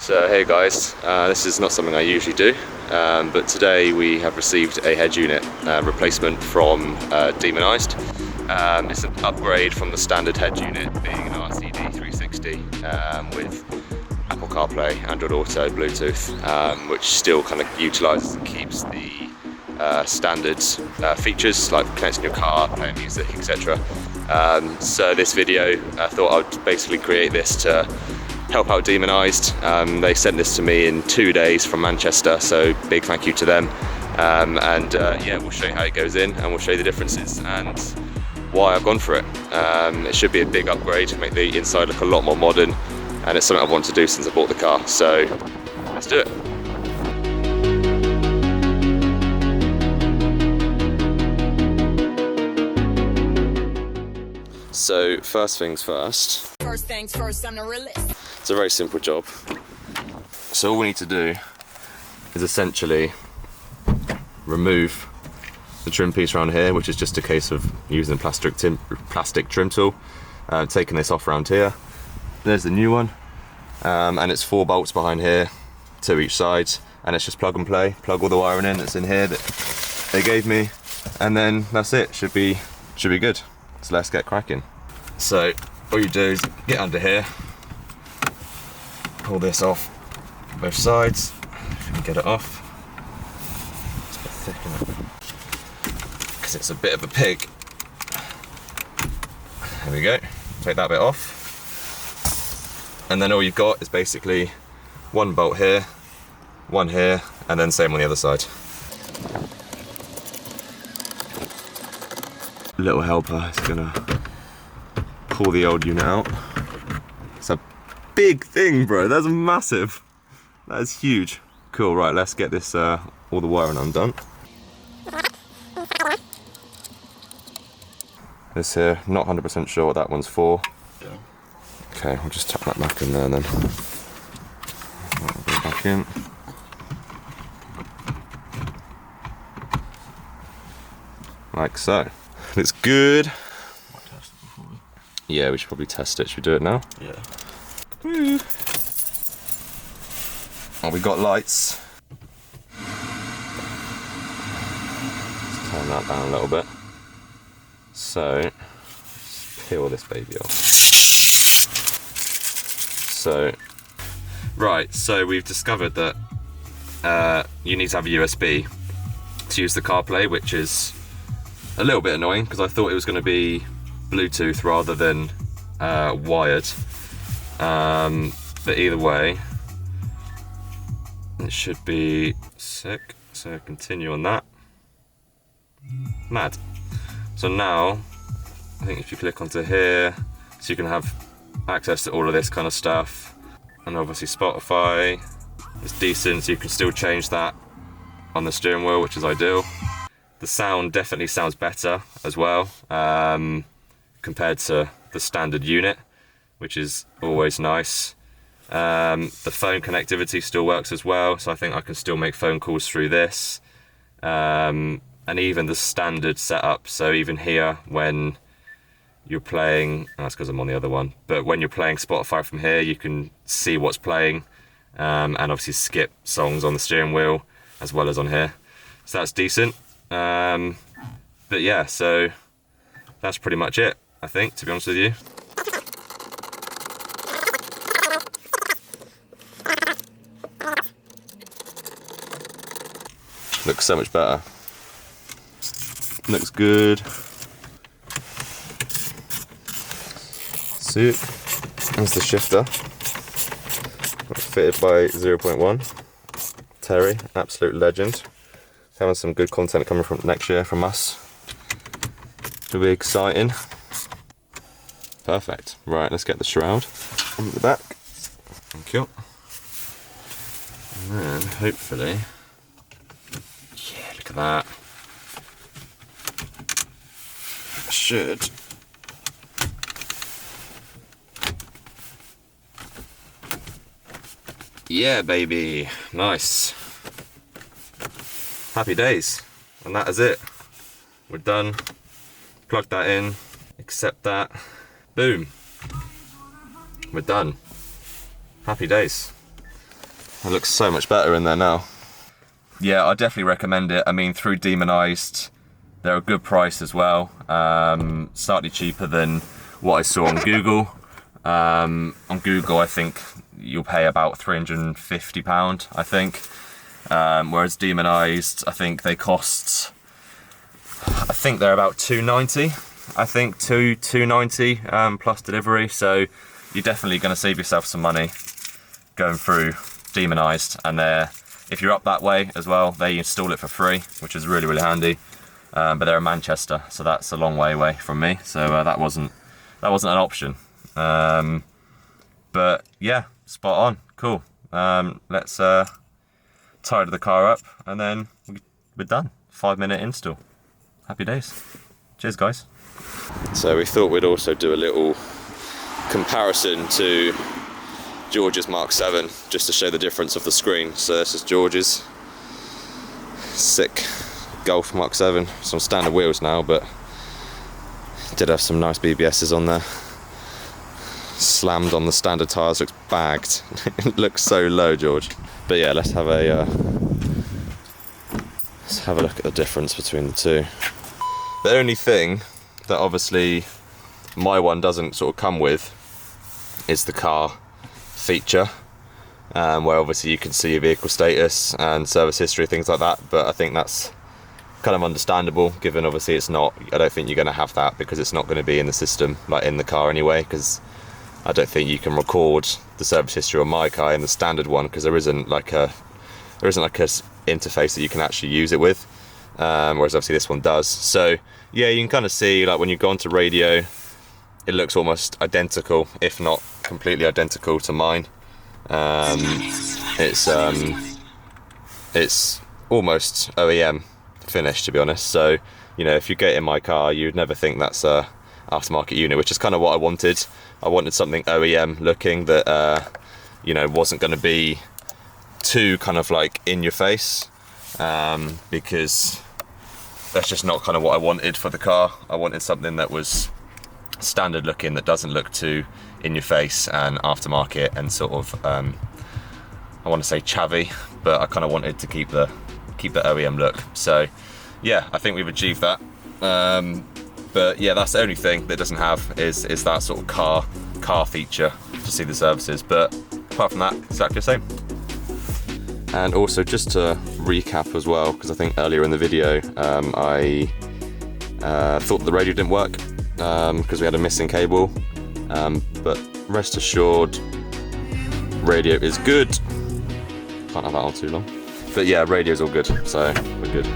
So hey guys, this is not something I usually do, but today we have received a head unit replacement from Demonized. It's an upgrade from the standard head unit being an RCD360 with Apple CarPlay, Android Auto, Bluetooth, which still kind of utilises and keeps the standard features like connecting your car, playing music, etc. So this video, I thought I'd basically create this to help out Demonized. They sent this to me in 2 days from Manchester, so big thank you to them. Yeah, we'll show you how it goes in, and we'll show you the differences and why I've gone for it. It should be a big upgrade to make the inside look a lot more modern, and it's something I've wanted to do since I bought the car, so let's do it. So first things first. First things first, I'm the realist. It's a very simple job. So all we need to do is essentially remove the trim piece around here, which is just a case of using a plastic trim tool, taking this off around here. There's the new one, and it's 4 bolts behind here, 2 each side, and it's just plug and play. Plug all the wiring in that's in here that they gave me, and then that's it. Should be good. So let's get cracking. So all you do is get under here, pull this off both sides, and get it off. It's a bit thick, isn't it? Because it's a bit of a pig. There we go. Take that bit off. And then all you've got is basically 1 bolt here, 1 here, and then same on the other side. Little helper is gonna pull the old unit out. It's a big thing, bro. That's massive. That is huge. Cool, right, let's get this all the wiring undone. This here, not 100% sure what that one's for. Yeah. Okay, I'll just tuck that back in there then. Go back in. Like so. Looks good. Yeah, we should probably test it. Should we do it now? Yeah. Woo. Oh, we got lights. Let's turn that down a little bit. So, let's peel this baby off. So, right, so we've discovered that you need to have a USB to use the CarPlay, which is a little bit annoying because I thought it was going to be Bluetooth rather than wired, but either way it should be sick. So continue on that. Mad. So now I think if you click onto here, so you can have access to all of this kind of stuff, and obviously Spotify is decent, so you can still change that on the steering wheel, which is ideal. The sound definitely sounds better as well, compared to the standard unit, which is always nice. The phone connectivity still works as well, so I think I can still make phone calls through this. And even the standard setup, so even here when you're playing, that's because I'm on the other one, but when you're playing Spotify from here, you can see what's playing, and obviously skip songs on the steering wheel as well as on here. So that's decent. But yeah, so that's pretty much it, I think, to be honest with you. Looks so much better. Looks good. See, there's the shifter. It's fitted by 0.1. Terry, absolute legend. Having some good content coming from next year from us. It'll be exciting. Perfect. Right, let's get the shroud on the back. Thank you. And then hopefully, yeah, look at that. Should yeah, baby, nice. Happy days, and that is it. We're done. Plug that in, accept that, boom. We're done. Happy days. It looks so much better in there now. Yeah, I definitely recommend it. I mean, through Demonized, they're a good price as well. Slightly cheaper than what I saw on Google. On Google, I think you'll pay about £350, I think. Whereas Demonized, I think they cost, I think they're about £290. I think £290 plus delivery. So you're definitely going to save yourself some money going through Demonized. And if you're up that way as well, they install it for free, which is really, really handy. But they're in Manchester, so that's a long way away from me. So that wasn't an option. But yeah, spot on, cool. Let's tidy the car up and then we're done. 5-minute install. Happy days. Cheers, guys. So we thought we'd also do a little comparison to George's Mk7, just to show the difference of the screen. So this is George's sick Golf Mk7. It's on standard wheels now, but did have some nice BBSs on there. Slammed on the standard tyres, looks bagged. It looks so low, George. But yeah, let's have a look at the difference between the two. The only thing that obviously my one doesn't sort of come with is the car feature, where obviously you can see your vehicle status and service history, things like that. But I think that's kind of understandable, given obviously it's not, I don't think you're going to have that because it's not going to be in the system, like in the car anyway, because I don't think you can record the service history on my car in the standard one, because there isn't like a interface that you can actually use it with, whereas obviously this one does. So yeah, you can kind of see, like when you go onto radio, it looks almost identical, if not completely identical to mine. It's almost OEM finish, to be honest. So you know, if you get in my car, you'd never think that's a aftermarket unit, which is kind of what I wanted. I wanted something OEM looking that you know, wasn't going to be too kind of like in your face, because that's just not kind of what I wanted for the car. I wanted something that was standard looking, that doesn't look too in your face and aftermarket and sort of I want to say chavvy, but I kind of wanted to keep the OEM look. So yeah, I think we've achieved that. But yeah, that's the only thing that doesn't have is that sort of car feature to see the services. But apart from that, exactly the same. And also, just to recap as well, because I think earlier in the video I thought the radio didn't work because we had a missing cable, but rest assured, radio is good. Can't have that on too long. But yeah, radio's all good, so we're good.